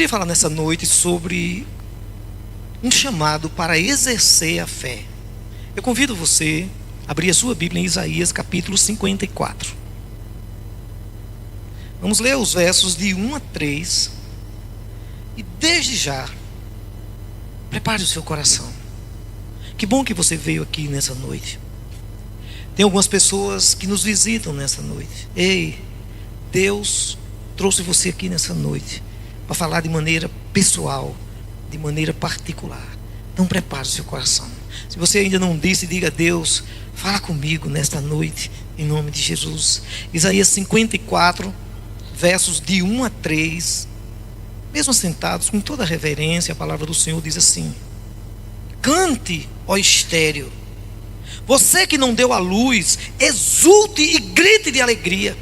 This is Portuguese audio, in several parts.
queria falar nessa noite sobre um chamado para exercer a fé. Eu convido você a abrir a sua Bíblia em Isaías capítulo 54. Vamos ler os versos de 1 a 3. E desde já, prepare o seu coração. Que bom que você veio aqui nessa noite. Tem algumas pessoas que nos visitam nessa noite. Ei, Deus trouxe você aqui nessa noite para falar de maneira pessoal, de maneira particular. Então prepare o seu coração. Se você ainda não disse, diga a Deus: fala comigo nesta noite, em nome de Jesus. Isaías 54, versos de 1 a 3. Mesmo sentados, com toda a reverência, a palavra do Senhor diz assim: cante, ó estéril, você que não deu à luz, exulte e grite de alegria.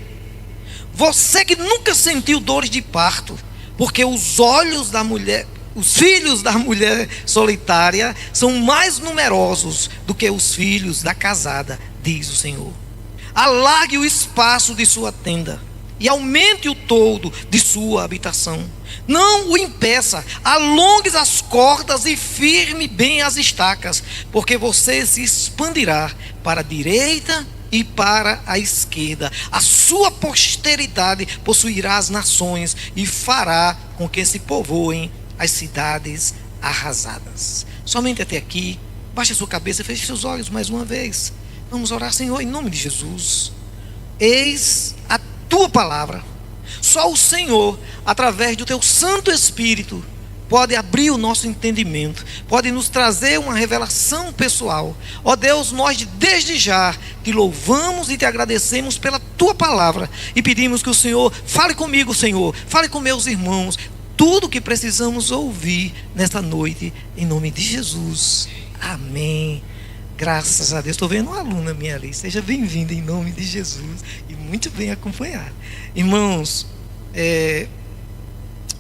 Você que nunca sentiu dores de parto, porque os olhos da mulher, os filhos da mulher solitária são mais numerosos do que os filhos da casada, diz o Senhor. Alargue o espaço de sua tenda e aumente o toldo de sua habitação. Não o impeça, alongue as cordas e firme bem as estacas, porque você se expandirá para a direita e para a esquerda. A sua posteridade possuirá as nações e fará com que se povoem as cidades arrasadas. Somente até aqui. Baixe a sua cabeça e feche seus olhos mais uma vez. Vamos orar. Senhor, em nome de Jesus, eis a tua palavra. Só o Senhor, através do teu Santo Espírito, pode abrir o nosso entendimento, pode nos trazer uma revelação pessoal. Ó Deus, nós desde já te louvamos e te agradecemos pela tua palavra e pedimos que o Senhor fale comigo, Senhor, fale com meus irmãos, tudo o que precisamos ouvir nesta noite, em nome de Jesus. Amém. Graças a Deus. Estou vendo uma aluna minha ali. Seja bem-vinda em nome de Jesus e muito bem acompanhada. Irmãos,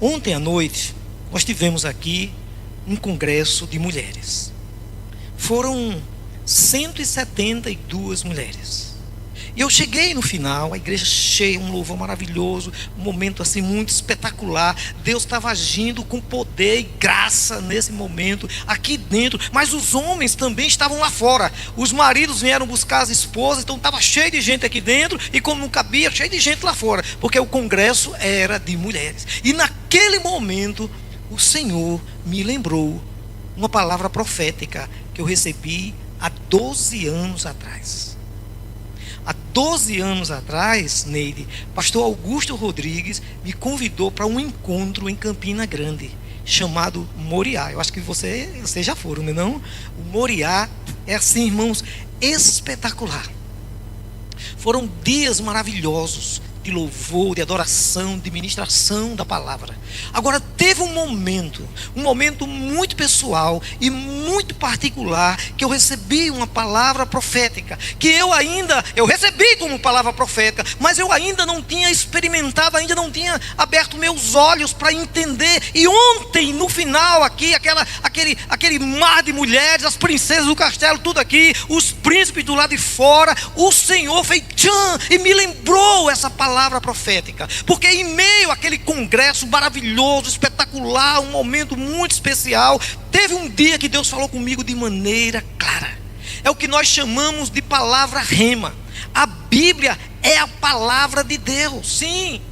ontem à noite nós tivemos aqui um congresso de mulheres. Foram 172 mulheres. E eu cheguei no final, a igreja cheia, um louvor maravilhoso, um momento assim muito espetacular. Deus estava agindo com poder e graça nesse momento, aqui dentro. Mas os homens também estavam lá fora. Os maridos vieram buscar as esposas, então estava cheio de gente aqui dentro. E como não cabia, cheio de gente lá fora, porque o congresso era de mulheres. E naquele momento, o Senhor me lembrou uma palavra profética que eu recebi há 12 anos atrás. Há 12 anos atrás, Neide, pastor Augusto Rodrigues me convidou para um encontro em Campina Grande, chamado Moriá. Eu acho que vocês já foram, não é não? O Moriá é assim, irmãos, espetacular. Foram dias maravilhosos de louvor, de adoração, de ministração da palavra. Agora teve um momento muito pessoal e muito particular, que eu recebi uma palavra profética, que eu recebi como palavra profética, mas eu ainda não tinha experimentado, ainda não tinha aberto meus olhos para entender. E ontem, no final aqui, aquele mar de mulheres, as princesas do castelo, tudo aqui, os príncipes do lado de fora, o Senhor fez tchan e me lembrou essa palavra profética, porque em meio àquele congresso maravilhoso, espetacular, um momento muito especial, teve um dia que Deus falou comigo de maneira clara. É o que nós chamamos de palavra rema. A Bíblia é a palavra de Deus, sim.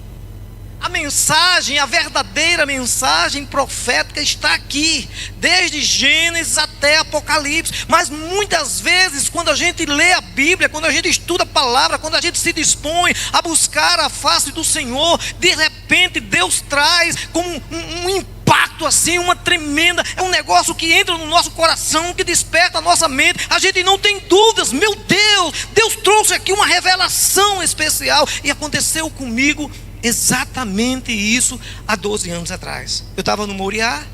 A mensagem, a verdadeira mensagem profética está aqui, desde Gênesis até Apocalipse. Mas muitas vezes, quando a gente lê a Bíblia, quando a gente estuda a palavra, quando a gente se dispõe a buscar a face do Senhor, de repente Deus traz como um impacto assim, uma tremenda, é um negócio que entra no nosso coração, que desperta a nossa mente. A gente não tem dúvidas. Meu Deus, Deus trouxe aqui uma revelação especial. E aconteceu comigo exatamente isso há 12 anos atrás. Eu estava no Moriá,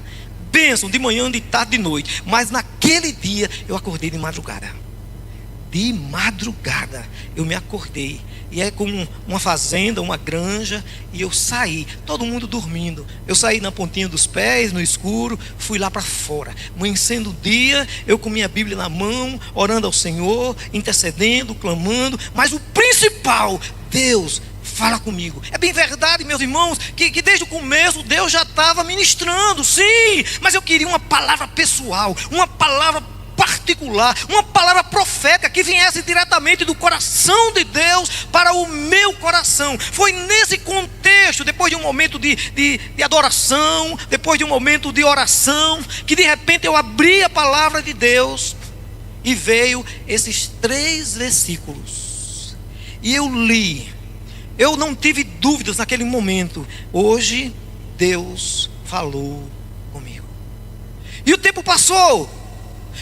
bênção, de manhã, de tarde, de noite. Mas naquele dia eu acordei de madrugada. De madrugada eu me acordei. E é como uma fazenda, uma granja. E eu saí, todo mundo dormindo. Eu saí na pontinha dos pés, no escuro. Fui lá para fora, amanhecendo o dia, eu com minha Bíblia na mão, orando ao Senhor, intercedendo, clamando. Mas o principal, Deus, fala comigo. É bem verdade, meus irmãos, que desde o começo Deus já estava ministrando, sim, mas eu queria uma palavra pessoal, uma palavra particular, uma palavra profética que viesse diretamente do coração de Deus para o meu coração. Foi nesse contexto, depois de um momento de adoração, depois de um momento de oração, que de repente eu abri a palavra de Deus e veio esses 3 versículos. E eu li, eu não tive dúvidas naquele momento. Hoje Deus falou comigo. E o tempo passou.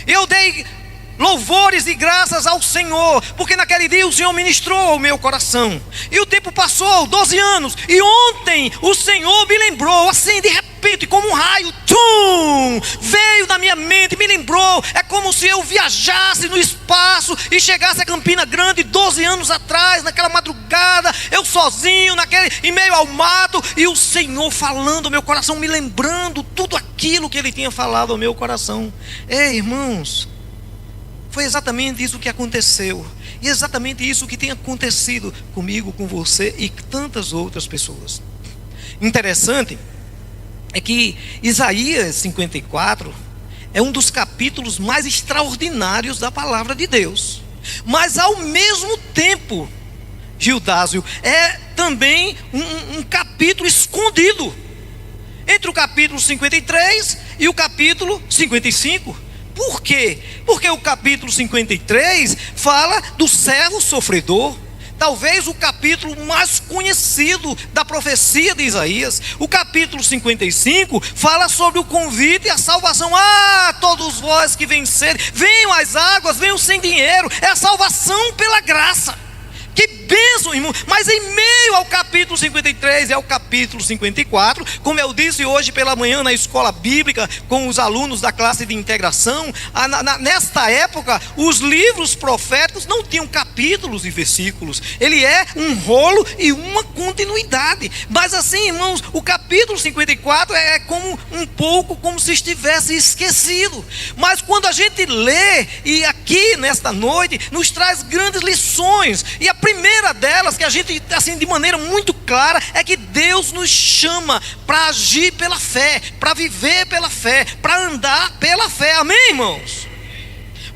Eu dei louvores e graças ao Senhor, porque naquele dia o Senhor ministrou ao meu coração. E o tempo passou, 12 anos, e ontem o Senhor me lembrou, assim de repente, como um raio, tchum, veio na minha mente, me lembrou. É como se eu viajasse no espaço e chegasse a Campina Grande 12 anos atrás, naquela madrugada, eu sozinho, em meio ao mato, e o Senhor falando ao meu coração, me lembrando tudo aquilo que Ele tinha falado ao meu coração. Ei, irmãos, foi exatamente isso que aconteceu. E exatamente isso que tem acontecido comigo, com você e tantas outras pessoas. Interessante é que Isaías 54 é um dos capítulos mais extraordinários da palavra de Deus. Mas ao mesmo tempo, Gildásio, é também um capítulo escondido entre o capítulo 53 e o capítulo 55. Por quê? Porque o capítulo 53 fala do servo sofredor. Talvez o capítulo mais conhecido da profecia de Isaías. O capítulo 55 fala sobre o convite e a salvação. Ah, todos vós que vencerem, venham às águas, venham sem dinheiro. É a salvação pela graça. Que bênção, irmão. Mas em meio ao capítulo 53 e ao capítulo 54, como eu disse hoje pela manhã na escola bíblica com os alunos da classe de integração, nesta época os livros proféticos não tinham capítulos e versículos. Ele é um rolo e uma continuidade. Mas assim, irmãos, o capítulo 54 é como um pouco como se estivesse esquecido. Mas quando a gente lê, e aqui nesta noite nos traz grandes lições. E a primeira delas, que a gente, assim, de maneira muito clara, é que Deus nos chama para agir pela fé, para viver pela fé, para andar pela fé. Amém, irmãos?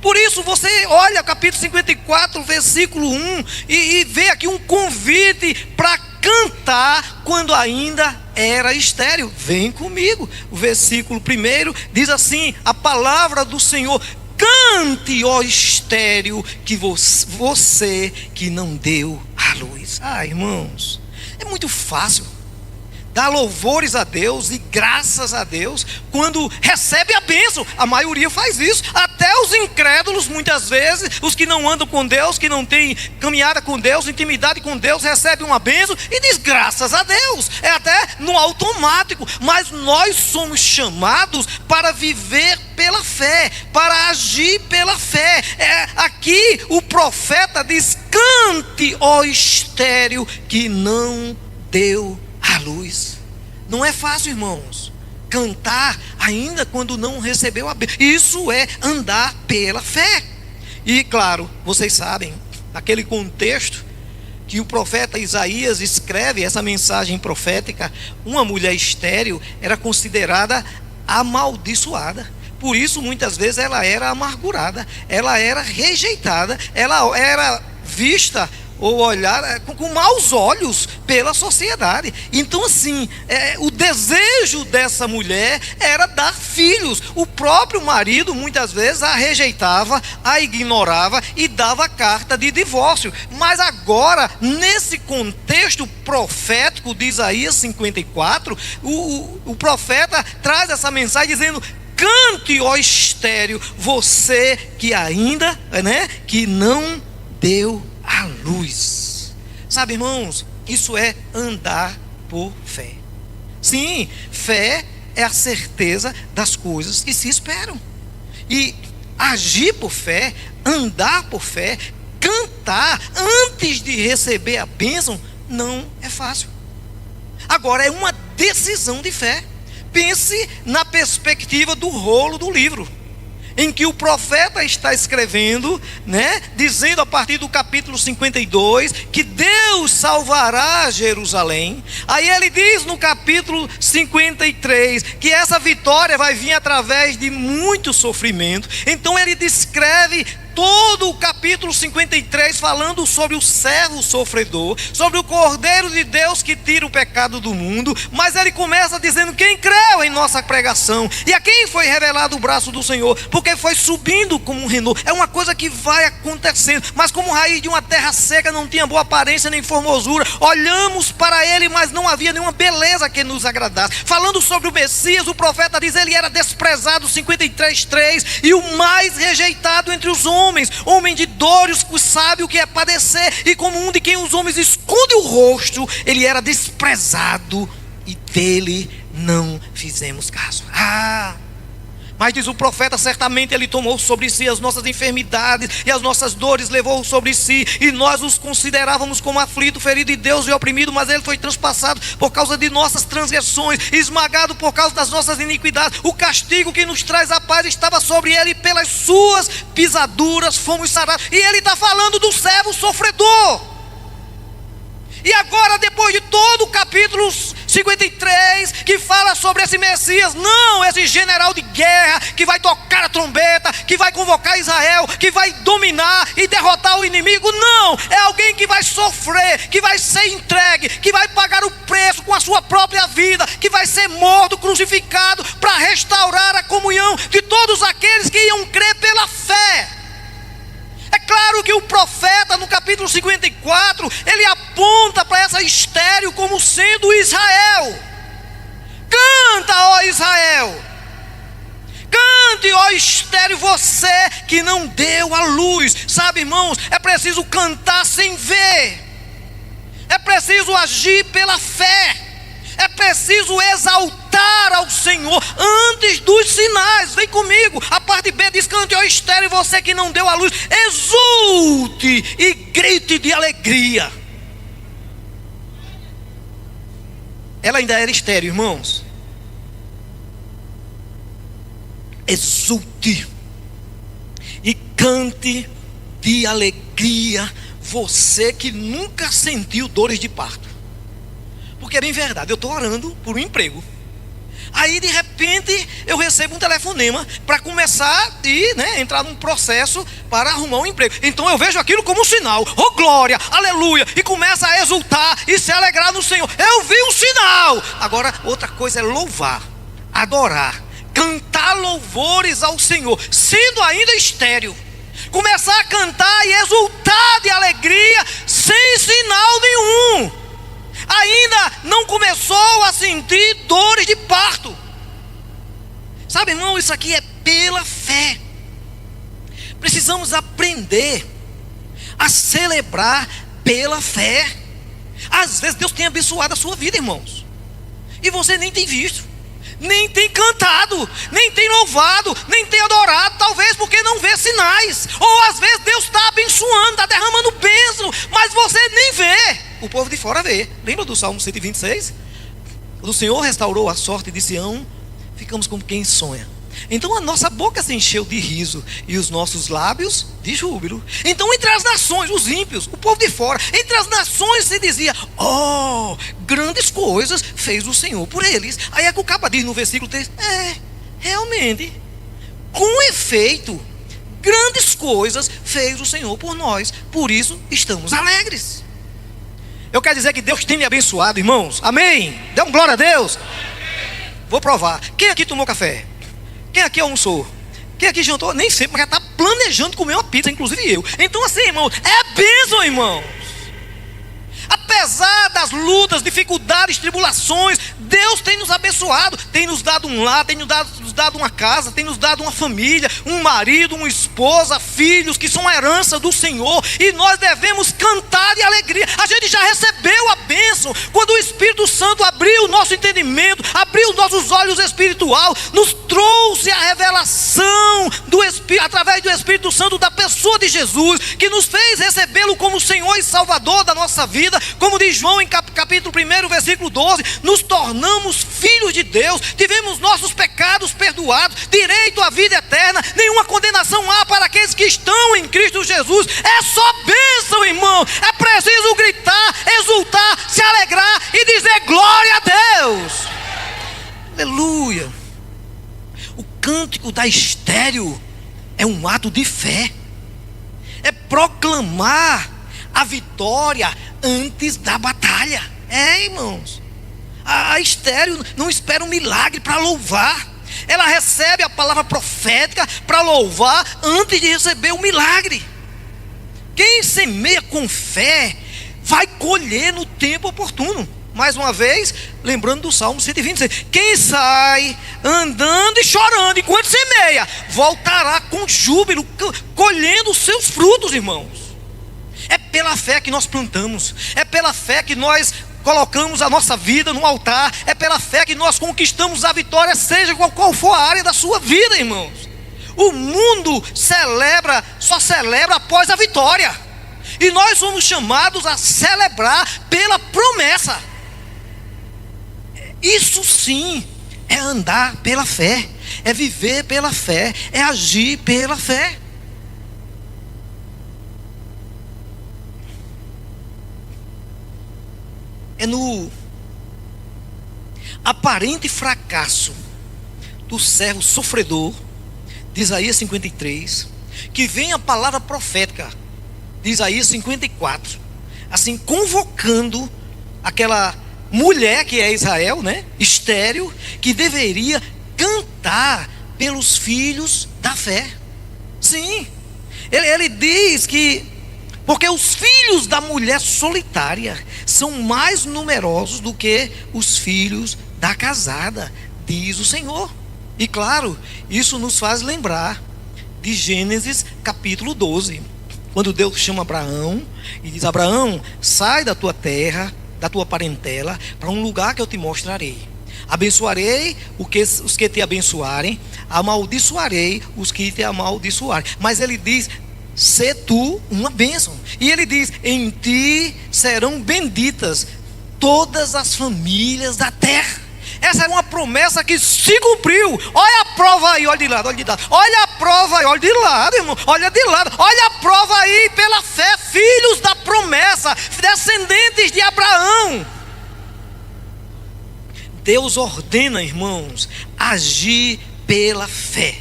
Por isso você olha o capítulo 54, versículo 1, e vê aqui um convite para cantar quando ainda era estéril. Vem comigo. O versículo 1 diz assim: a palavra do Senhor: cante, ó estéril, que você que não deu à luz. Ah, irmãos, é muito fácil dar louvores a Deus e graças a Deus quando recebe a bênção. A maioria faz isso. Até os incrédulos, muitas vezes, os que não andam com Deus, que não têm caminhada com Deus, intimidade com Deus, recebem uma bênção e diz graças a Deus. É até no automático. Mas nós somos chamados para viver pela fé, para agir pela fé. Aqui o profeta diz: cante, ó estéril, que não deu a luz. Não é fácil, irmãos, cantar ainda quando não recebeu a bênção. Isso é andar pela fé. E claro, vocês sabem, naquele contexto que o profeta Isaías escreve essa mensagem profética, uma mulher estéril era considerada amaldiçoada. Por isso muitas vezes ela era amargurada, ela era rejeitada, ela era vista ou olhar com maus olhos pela sociedade. Então assim, o desejo dessa mulher era dar filhos. O próprio marido muitas vezes a rejeitava, a ignorava e dava carta de divórcio. Mas agora, nesse contexto profético de Isaías 54, o profeta traz essa mensagem dizendo: cante, ó estéril, você que ainda, que não deu a luz. Sabe, irmãos, isso é andar por fé. Sim, fé é a certeza das coisas que se esperam. E agir por fé, andar por fé, cantar antes de receber a bênção não é fácil. Agora é uma decisão de fé. Pense na perspectiva do rolo do livro. em que o profeta está escrevendo, né, dizendo a partir do capítulo 52, que Deus salvará Jerusalém. Aí ele diz no capítulo 53, que essa vitória vai vir através de muito sofrimento. Então ele descreve todo o capítulo 53 falando sobre o servo sofredor, sobre o Cordeiro de Deus que tira o pecado do mundo. Mas ele começa dizendo quem creu em nossa pregação, e a quem foi revelado o braço do Senhor, porque foi subindo como um renovo. É uma coisa que vai acontecendo, mas como raiz de uma terra seca, não tinha boa aparência nem formosura. Olhamos para ele, mas não havia nenhuma beleza que nos agradasse. Falando sobre o Messias, o profeta diz, ele era desprezado, 53:3, e o mais rejeitado entre os homem de dores, que sabe o que é padecer, e como um de quem os homens escondem o rosto, ele era desprezado, e dele não fizemos caso. Mas diz o profeta, certamente ele tomou sobre si as nossas enfermidades e as nossas dores levou sobre si, e nós os considerávamos como aflito, ferido de Deus e oprimido, mas ele foi transpassado por causa de nossas transgressões, esmagado por causa das nossas iniquidades. O castigo que nos traz a paz estava sobre ele, e pelas suas pisaduras fomos sarados. E ele está falando do servo sofredor. E agora, depois de todo o capítulo 53, que fala sobre esse Messias, não esse general de guerra que vai tocar a trombeta, que vai convocar Israel, que vai dominar e derrotar o inimigo. Não, é alguém que vai sofrer, que vai ser entregue, que vai pagar o preço com a sua própria vida, que vai ser morto, crucificado, para restaurar a comunhão de todos aqueles que iam crer pela fé. É claro que o profeta, no capítulo 54, ele aponta para essa estéril como sendo Israel. Canta, ó Israel, cante, ó estéril, você que não deu a luz. Sabe, irmãos, é preciso cantar sem ver, é preciso agir pela fé, é preciso exaltar ao Senhor antes dos sinais. Vem comigo, a parte B diz, cante, ó estéril, você que não deu a luz, exulte e grite de alegria. Ela ainda era estéril, irmãos. Exulte e cante de alegria, você que nunca sentiu dores de parto. Porque é bem verdade, eu estou orando por um emprego, aí de repente eu recebo um telefonema para começar a entrar num processo para arrumar um emprego. Então eu vejo aquilo como um sinal, oh glória, aleluia, e começa a exultar e se alegrar no Senhor. Eu vi um sinal. Agora outra coisa é louvar, adorar, cantar louvores ao Senhor, sendo ainda estéril. Começar a cantar e exultar de alegria sem sinal nenhum. Ainda não começou a sentir dores de parto. Sabe, irmão, isso aqui é pela fé. Precisamos aprender a celebrar pela fé. Às vezes Deus tem abençoado a sua vida, irmãos, e você nem tem visto, nem tem cantado, nem tem louvado, nem tem adorado. Talvez porque não vê sinais. Ou às vezes Deus está abençoando, está derramando bênção, mas você nem vê. O povo de fora vê. Lembra do Salmo 126? Quando o Senhor restaurou a sorte de Sião, ficamos como quem sonha. Então a nossa boca se encheu de riso e os nossos lábios de júbilo. Então entre as nações, os ímpios, o povo de fora, entre as nações se dizia, oh, grandes coisas fez o Senhor por eles. Aí é que o capa diz no versículo 3, realmente, com efeito, grandes coisas fez o Senhor por nós, por isso estamos alegres. Eu quero dizer que Deus tem me abençoado, irmãos. Amém? Dê um glória a Deus. Vou provar. Quem aqui tomou café? Quem aqui almoçou? Quem aqui jantou? Nem sei, mas já está planejando comer uma pizza, inclusive eu. Então assim, irmãos, é bênção, irmãos. Apesar das lutas, dificuldades, tribulações, Deus tem nos abençoado, tem nos dado um lar, tem nos dado uma casa, tem nos dado uma família, um marido, uma esposa, filhos que são a herança do Senhor, e nós devemos cantar de alegria. A gente já recebeu a bênção quando o Espírito Santo abriu o nosso entendimento, abriu os nossos olhos espiritual, nos trouxe a revelação do Espírito, através do Espírito Santo, da pessoa de Jesus, que nos fez recebê-lo como Senhor e Salvador da nossa vida. Como diz João em capítulo 1, versículo 12, nos tornamos filhos de Deus, tivemos nossos pecados perdoados perdoados, direito à vida eterna, nenhuma condenação há para aqueles que estão em Cristo Jesus. É só bênção, irmão. É preciso gritar, exultar, se alegrar e dizer glória a Deus. Aleluia. O cântico da estéreo é um ato de fé. É proclamar a vitória antes da batalha. Irmãos, a estéreo não espera um milagre para louvar. Ela recebe a palavra profética para louvar antes de receber o milagre. Quem semeia com fé vai colher no tempo oportuno. Mais uma vez, lembrando do Salmo 126. Quem sai andando e chorando enquanto semeia, voltará com júbilo, colhendo os seus frutos, irmãos. É pela fé que nós plantamos. É pela fé que nós colocamos a nossa vida no altar. É pela fé que nós conquistamos a vitória, seja qual for a área da sua vida, irmãos. O mundo só celebra após a vitória. E nós somos chamados a celebrar pela promessa. Isso sim é andar pela fé, é viver pela fé, é agir pela fé. É no aparente fracasso do servo sofredor de Isaías 53 que vem a palavra profética de Isaías 54, assim convocando aquela mulher que é Israel, né? Estéril, que deveria cantar pelos filhos da fé. Sim, ele diz que porque os filhos da mulher solitária são mais numerosos do que os filhos da casada, diz o Senhor. E claro, isso nos faz lembrar de Gênesis capítulo 12, quando Deus chama Abraão e diz: Abraão, sai da tua terra, da tua parentela, para um lugar que eu te mostrarei. Abençoarei os que te abençoarem, amaldiçoarei os que te amaldiçoarem. Mas ele diz: sê tu uma bênção. E ele diz: em ti serão benditas todas as famílias da terra. Essa era uma promessa que se cumpriu. Olha a prova aí, olha de lado, olha de lado. Olha a prova aí, olha de lado, irmão. Olha de lado, olha a prova aí pela fé. Filhos da promessa, descendentes de Abraão. Deus ordena, irmãos, agir pela fé.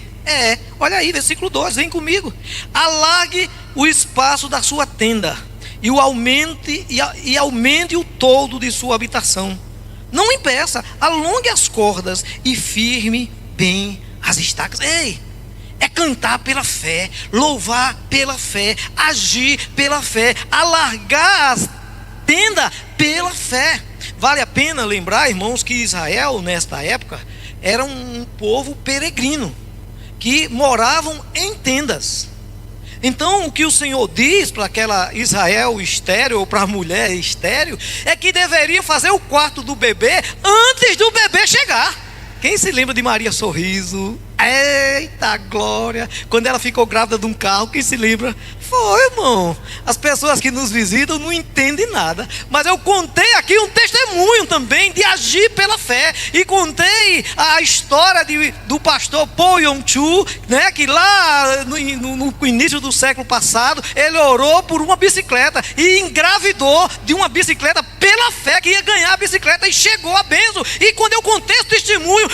Olha aí, versículo 12, vem comigo. Alargue o espaço da sua tenda e aumente o toldo de sua habitação. Não impeça, alongue as cordas e firme bem as estacas. É cantar pela fé, louvar pela fé, agir pela fé, alargar as tendas pela fé. Vale a pena lembrar, irmãos, que Israel, nesta época, era um povo peregrino, que moravam em tendas. Então o que o Senhor diz para aquela Israel estéril, ou para a mulher estéril, é que deveria fazer o quarto do bebê antes do bebê chegar. Quem se lembra de Maria Sorriso? Eita glória! Quando ela ficou grávida de um carro, quem se lembra? Foi, irmão. As pessoas que nos visitam não entendem nada. Mas eu contei aqui um testemunho também de agir pela fé. E contei a história do pastor Paul Yong-Chu, né, que lá no início do século passado, ele orou por uma bicicleta e engravidou de uma bicicleta pela fé, que ia ganhar a bicicleta, e chegou a bênção. E quando eu contei esse testemunho,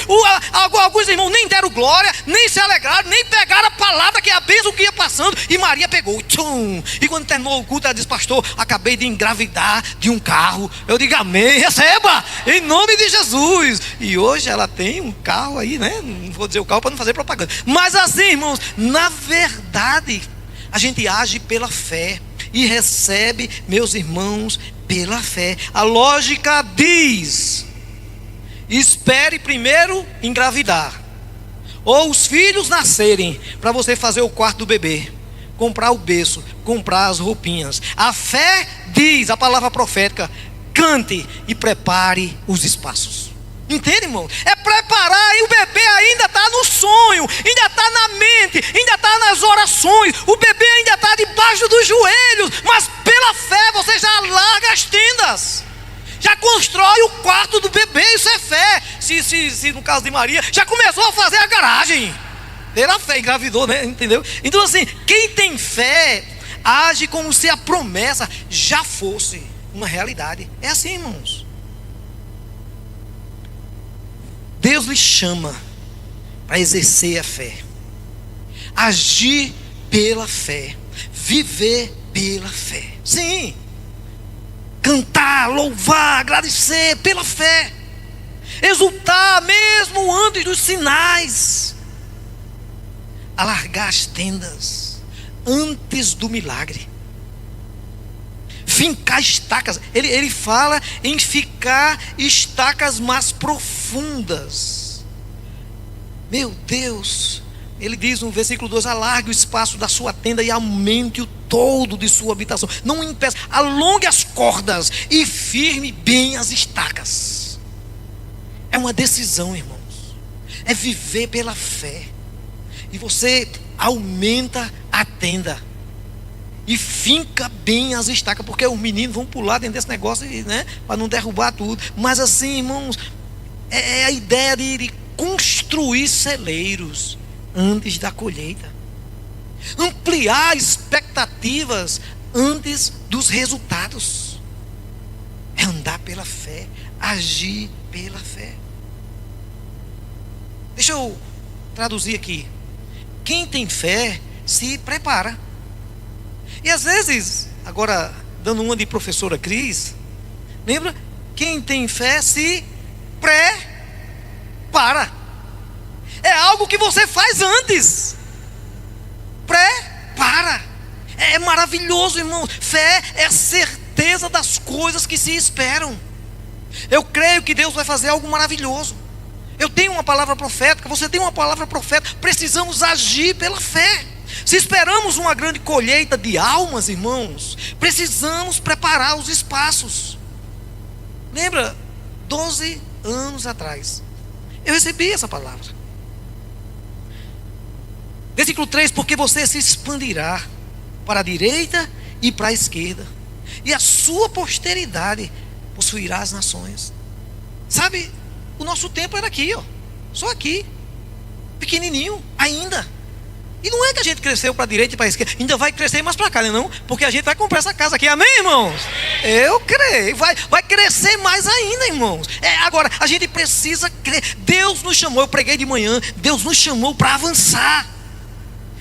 alguns irmãos nem deram glória, nem se alegraram, nem pegaram a palavra, que é a bênção que ia passando. E Maria pegou, tchum. E quando terminou o culto, ela disse: pastor, acabei de engravidar de um carro. Eu digo: amém, receba, em nome de Jesus. E hoje ela tem um carro aí, né? Não vou dizer o carro para não fazer propaganda. Mas assim, irmãos, na verdade, a gente age pela fé e recebe, meus irmãos, pela fé. A lógica diz: espere primeiro engravidar, ou os filhos nascerem, para você fazer o quarto do bebê, comprar o berço, comprar as roupinhas. A fé diz, a palavra profética: cante e prepare os espaços. Entende, irmão? É preparar, e o bebê ainda está no sonho, ainda está na mente, ainda está nas orações, o bebê ainda está debaixo dos joelhos, mas pela fé você já larga as tendas, já constrói o quarto do bebê. Isso é fé. Se se no caso de Maria, já começou a fazer a garagem. Pela fé, engravidou, né? Entendeu? Então assim, quem tem fé age como se a promessa já fosse uma realidade. É assim, irmãos. Deus lhe chama para exercer a fé, agir pela fé, viver pela fé. Sim, cantar, louvar, agradecer pela fé, exultar mesmo antes dos sinais, alargar as tendas antes do milagre, fincar estacas. Ele fala em ficar estacas mais profundas. Meu Deus, ele diz no versículo 2: alargue o espaço da sua tenda e aumente o todo de sua habitação. Não impeça, alongue as cordas e firme bem as estacas. É uma decisão, irmãos. É viver pela fé. E você aumenta a tenda e finca bem as estacas, porque os meninos vão pular dentro desse negócio, né, para não derrubar tudo. Mas assim, irmãos, é a ideia de construir celeiros antes da colheita, ampliar expectativas antes dos resultados. É andar pela fé, agir pela fé. Deixa eu traduzir aqui. Quem tem fé se prepara. E às vezes, agora dando uma de professora Cris, lembra? Quem tem fé se prepara. É algo que você faz antes. Prepara. É maravilhoso, irmão. Fé é a certeza das coisas que se esperam. Eu creio que Deus vai fazer algo maravilhoso. Eu tenho uma palavra profética, você tem uma palavra profética. Precisamos agir pela fé. Se esperamos uma grande colheita de almas, irmãos, precisamos preparar os espaços. Lembra, 12 anos atrás, eu recebi essa palavra. Versículo 3: porque você se expandirá para a direita e para a esquerda, e a sua posteridade possuirá as nações. Sabe, o nosso tempo era aqui, ó, só aqui, pequenininho ainda. E não é que a gente cresceu para a direita e para a esquerda, ainda vai crescer mais para cá, né, não? Porque a gente vai comprar essa casa aqui, amém, irmãos? Eu creio, vai crescer mais ainda, irmãos. Agora, a gente precisa crer. Deus nos chamou, eu preguei de manhã, Deus nos chamou para avançar,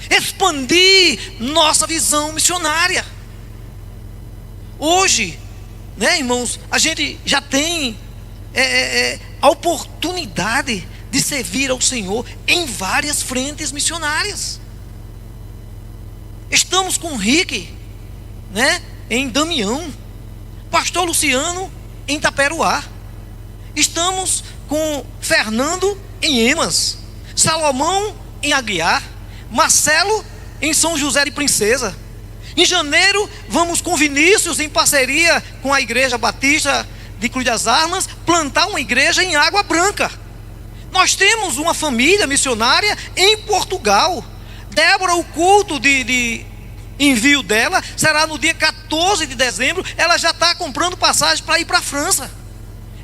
expandir nossa visão missionária. Hoje, né, irmãos, a gente já tem a oportunidade de servir ao Senhor em várias frentes missionárias. Estamos com Rick, né, em Damião, pastor Luciano em Taperoá. Estamos com Fernando em Emas, Salomão em Aguiar, Marcelo em São José de Princesa. Em janeiro vamos com Vinícius, em parceria com a Igreja Batista de Cruz das Armas, plantar uma igreja em Água Branca. Nós temos uma família missionária em Portugal. Débora, o culto de envio dela será no dia 14 de dezembro. Ela já está comprando passagem para ir para a França.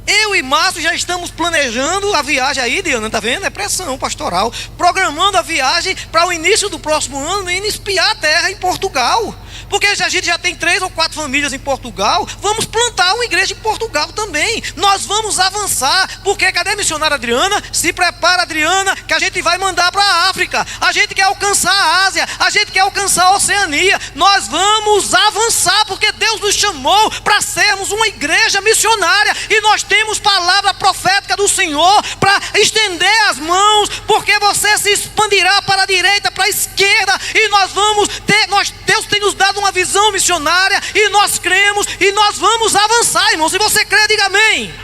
Eu e Márcio já estamos planejando a viagem aí, Diana, está vendo? É pressão pastoral. Programando a viagem para o início do próximo ano e espiar a terra em Portugal. Porque a gente já tem 3 ou 4 famílias em Portugal. Vamos plantar uma igreja em Portugal também. Nós vamos avançar. Porque cadê a missionária Adriana? Se prepara, Adriana, que a gente vai mandar para a África. A gente quer alcançar a Ásia. A gente quer alcançar a Oceania. Nós vamos avançar, porque Deus nos chamou para sermos uma igreja missionária. E nós temos palavra profética do Senhor para estender as mãos. Porque você se expandirá para a direita, para a esquerda. E nós vamos ter, Deus tem nos dado uma visão missionária, e nós cremos, e nós vamos avançar, irmãos. Se você crê, diga amém.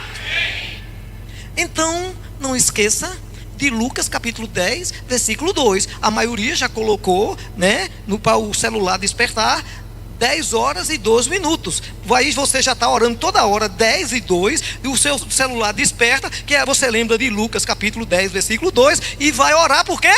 Então, não esqueça de Lucas capítulo 10, versículo 2. A maioria já colocou, né, para o celular despertar, 10 horas e 12 minutos. Aí você já está orando toda hora, 10 e 2, e o seu celular desperta, que você lembra de Lucas capítulo 10, versículo 2, e vai orar por quê?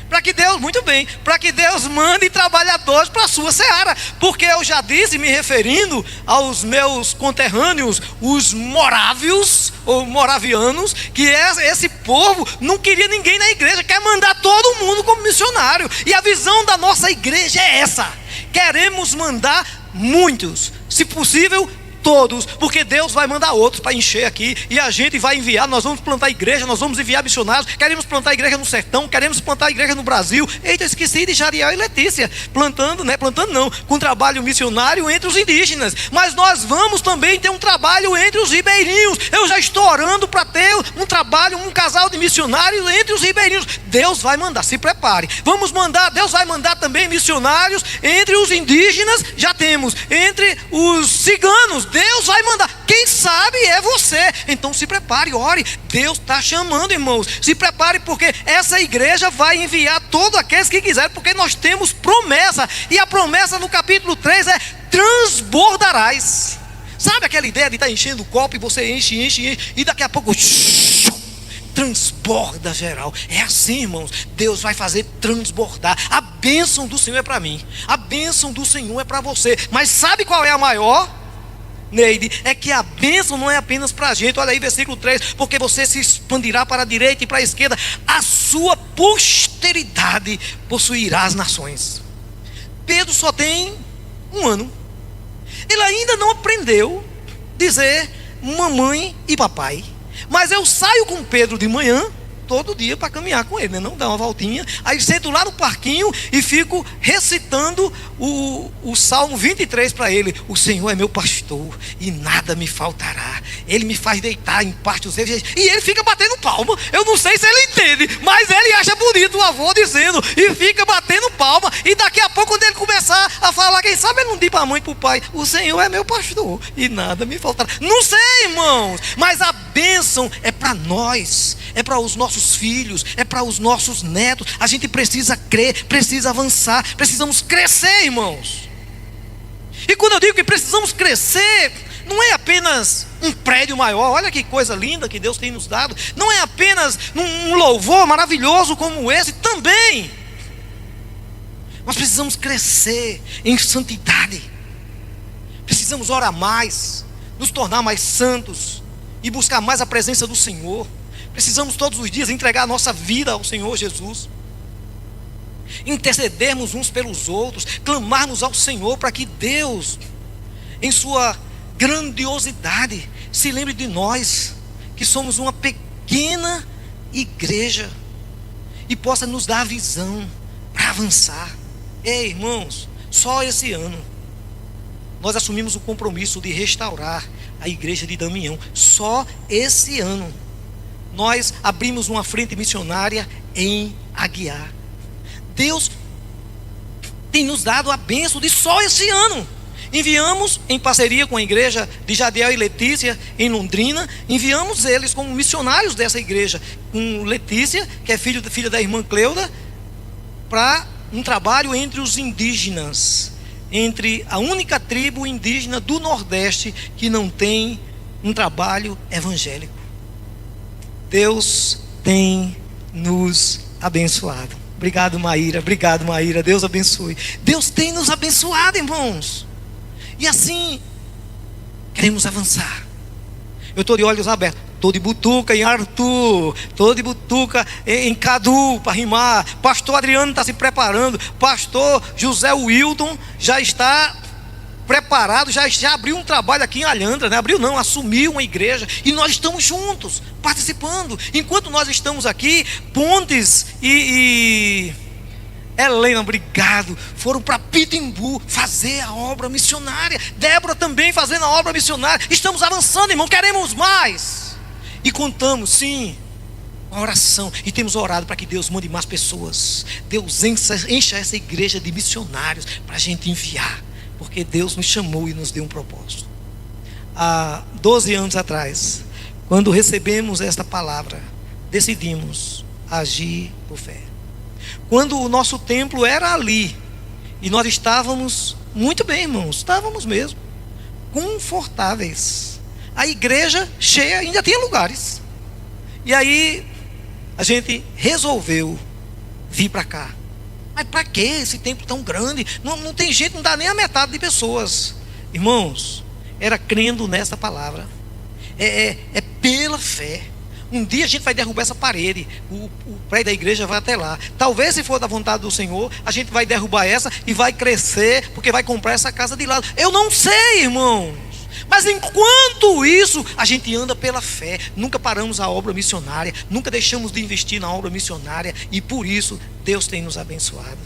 Para que Deus, muito bem, para que Deus mande trabalhadores para a sua seara. Porque eu já disse, me referindo aos meus conterrâneos, os morávios, ou moravianos, que esse povo não queria ninguém na igreja, quer mandar todo mundo como missionário. E a visão da nossa igreja é essa: queremos mandar muitos, se possível todos, porque Deus vai mandar outros para encher aqui, e a gente vai enviar. Nós vamos plantar igreja, nós vamos enviar missionários. Queremos plantar igreja no sertão, queremos plantar igreja no Brasil. Eita, eu esqueci de Jadiel e Letícia, plantando não, com trabalho missionário entre os indígenas. Mas nós vamos também ter um trabalho entre os ribeirinhos. Eu já estou orando para ter um trabalho, um casal de missionários entre os ribeirinhos. Deus vai mandar, se prepare. Deus vai mandar também missionários entre os indígenas. Já temos entre os ciganos. Deus vai mandar. Quem sabe é você. Então se prepare, ore. Deus está chamando, irmãos. Se prepare, porque essa igreja vai enviar todos aqueles que quiserem, porque nós temos promessa. E a promessa no capítulo 3 é: transbordarás. Sabe aquela ideia de estar enchendo o copo e você enche, e daqui a pouco transborda geral. É assim, irmãos. Deus vai fazer transbordar. A bênção do Senhor é para mim, a bênção do Senhor é para você. Mas sabe qual é a maior, Neide? É que a bênção não é apenas para a gente. Olha aí, versículo 3: porque você se expandirá para a direita e para a esquerda, a sua posteridade possuirá as nações. Pedro só tem 1 ano. Ele ainda não aprendeu dizer mamãe e papai. Mas eu saio com Pedro de manhã, todo dia, para caminhar com ele, né? Não dá uma voltinha, aí sento lá no parquinho e fico recitando o Salmo 23 para ele: o Senhor é meu pastor e nada me faltará, ele me faz deitar em pastos verdes. E ele fica batendo palma. Eu não sei se ele entende, mas ele acha bonito o avô dizendo, e fica batendo palma. E daqui a pouco, quando ele começar a falar, quem sabe ele não diz para a mãe e para o pai: o Senhor é meu pastor e nada me faltará. Não sei, irmãos, mas a bênção é para nós, é para os nossos filhos, é para os nossos netos. A gente precisa crer, precisa avançar, precisamos crescer, irmãos. E quando eu digo que precisamos crescer, não é apenas um prédio maior. Olha que coisa linda que Deus tem nos dado. Não é apenas um louvor maravilhoso como esse, também. Nós precisamos crescer em santidade. Precisamos orar mais, nos tornar mais santos e buscar mais a presença do Senhor. Precisamos todos os dias entregar a nossa vida ao Senhor Jesus, intercedermos uns pelos outros, clamarmos ao Senhor para que Deus, em sua grandiosidade, se lembre de nós, que somos uma pequena igreja, e possa nos dar a visão para avançar. Ei, irmãos, só esse ano nós assumimos o compromisso de restaurar a igreja de Damião. Só esse ano nós abrimos uma frente missionária em Aguiar. Deus tem nos dado a bênção de só esse ano. Enviamos, em parceria com a igreja de Jadiel e Letícia em Londrina, enviamos eles como missionários dessa igreja, com Letícia, que é filha da irmã Cleuda, para um trabalho entre os indígenas, entre a única tribo indígena do Nordeste que não tem um trabalho evangélico. Deus tem nos abençoado. Obrigado, Maíra. Deus abençoe. Deus tem nos abençoado, irmãos. E assim, queremos avançar. Eu estou de olhos abertos. Estou de butuca em Arthur. Estou de butuca em Cadu para rimar. Pastor Adriano está se preparando. Pastor José Wilton já está preparado, já abriu um trabalho aqui em Alhandra, né? Assumiu uma igreja, e nós estamos juntos, participando. Enquanto nós estamos aqui, Pontes e Helena, obrigado, foram para Pitimbu fazer a obra missionária. Débora também fazendo a obra missionária. Estamos avançando, irmão, queremos mais. E contamos, sim, a oração, e temos orado para que Deus mande mais pessoas. Deus encha essa igreja de missionários para a gente enviar, porque Deus nos chamou e nos deu um propósito. Há 12 anos atrás, quando recebemos esta palavra, decidimos agir por fé. Quando o nosso templo era ali, e nós estávamos muito bem, irmãos, estávamos mesmo confortáveis, a igreja cheia, ainda tinha lugares. E aí a gente resolveu vir para cá. Mas para que esse templo tão grande? Não tem gente, não dá nem a metade de pessoas. Irmãos, era crendo nessa palavra. É pela fé. Um dia a gente vai derrubar essa parede. O prédio da igreja vai até lá. Talvez, se for da vontade do Senhor, a gente vai derrubar essa e vai crescer, porque vai comprar essa casa de lado. Eu não sei, irmãos. Mas enquanto isso, a gente anda pela fé. Nunca paramos a obra missionária, nunca deixamos de investir na obra missionária. E por isso, Deus tem nos abençoado.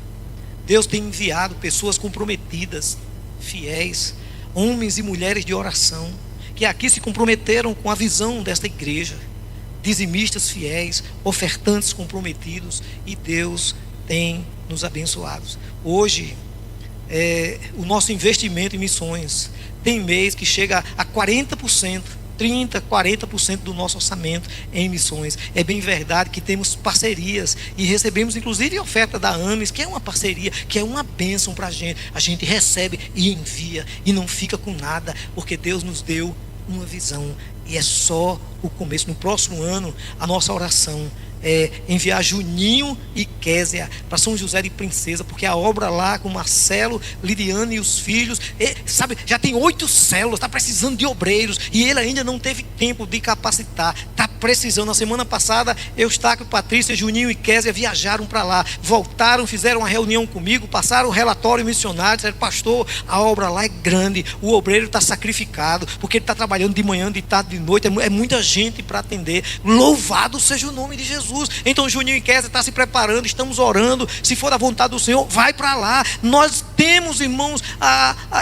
Deus tem enviado pessoas comprometidas, fiéis, homens e mulheres de oração, que aqui se comprometeram com a visão desta igreja. Dizimistas fiéis, ofertantes comprometidos. E Deus tem nos abençoado. Hoje, o nosso investimento em missões tem mês que chega a 40%, 30%, 40% do nosso orçamento em missões. É bem verdade que temos parcerias e recebemos inclusive a oferta da AMES, que é uma parceria, que é uma bênção para a gente. A gente recebe e envia e não fica com nada, porque Deus nos deu uma visão e é só o começo. No próximo ano, a nossa oração é enviar Juninho e Késia para São José de Princesa, porque a obra lá com Marcelo, Lidiane e os filhos, sabe, já tem 8 células, está precisando de obreiros, e ele ainda não teve tempo de capacitar, está precisando. Na semana passada, Eustáquio, Patrícia, Juninho e Késia viajaram para lá, voltaram, fizeram uma reunião comigo, passaram o relatório missionário, disseram: pastor, a obra lá é grande, o obreiro está sacrificado, porque ele está trabalhando de manhã, de tarde, de noite, é muita gente para atender. Louvado seja o nome de Jesus. Então Juninho e Késia está se preparando, estamos orando. Se for da vontade do Senhor, vai para lá. Nós temos, irmãos,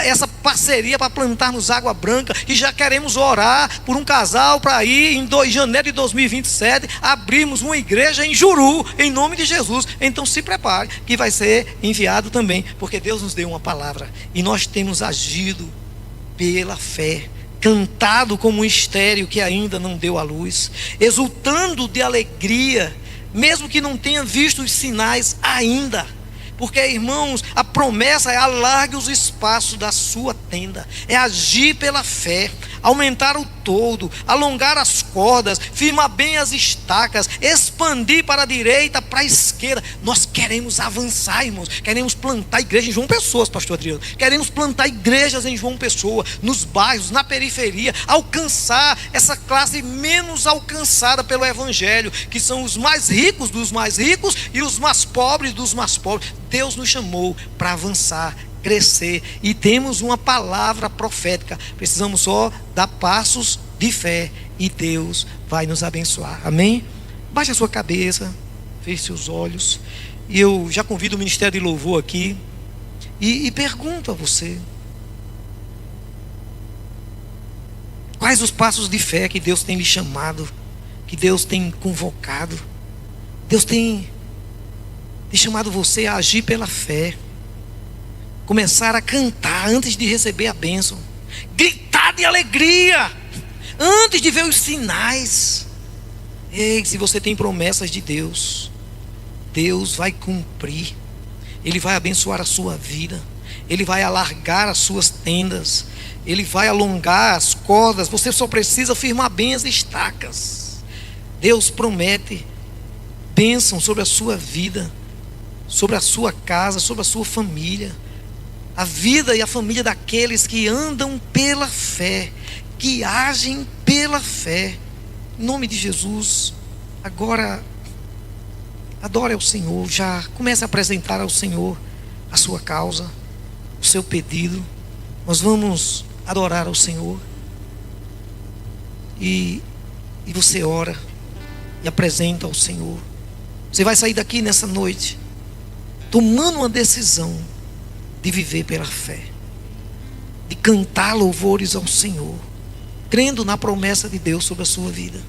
essa parceria para plantarmos Água Branca, e já queremos orar por um casal para ir em janeiro de 2027 abrirmos uma igreja em Juru, em nome de Jesus. Então se prepare, que vai ser enviado também, porque Deus nos deu uma palavra e nós temos agido pela fé, cantado como um estéreo que ainda não deu à luz, exultando de alegria, mesmo que não tenha visto os sinais ainda. Porque, irmãos, a promessa é: alargue os espaços da sua tenda, é agir pela fé, aumentar o todo, alongar as cordas, firmar bem as estacas, expandir para a direita, para a esquerda. Nós queremos avançar, irmãos, queremos plantar igrejas em João Pessoa, pastor Adriano, queremos plantar igrejas em João Pessoa, nos bairros, na periferia, alcançar essa classe menos alcançada pelo evangelho, que são os mais ricos dos mais ricos e os mais pobres dos mais pobres. Deus nos chamou para avançar, crescer, e temos uma palavra profética. Precisamos só dar passos de fé e Deus vai nos abençoar. Amém? Baixe a sua cabeça, feche seus olhos, e eu já convido o Ministério de Louvor aqui e pergunto a você: quais os passos de fé que Deus tem lhe chamado, que Deus tem convocado? Deus tem chamado você a agir pela fé, começar a cantar antes de receber a bênção, gritar de alegria antes de ver os sinais. Ei, se você tem promessas de Deus, Deus vai cumprir. Ele vai abençoar a sua vida, Ele vai alargar as suas tendas, Ele vai alongar as cordas. Você só precisa firmar bem as estacas. Deus promete bênção sobre a sua vida, sobre a sua casa, sobre a sua família, a vida e a família daqueles que andam pela fé, que agem pela fé. Em nome de Jesus, agora adore ao Senhor, já comece a apresentar ao Senhor a sua causa, o seu pedido. Nós vamos adorar ao Senhor, e você ora e apresenta ao Senhor. Você vai sair daqui nessa noite tomando uma decisão de viver pela fé, de cantar louvores ao Senhor, crendo na promessa de Deus sobre a sua vida.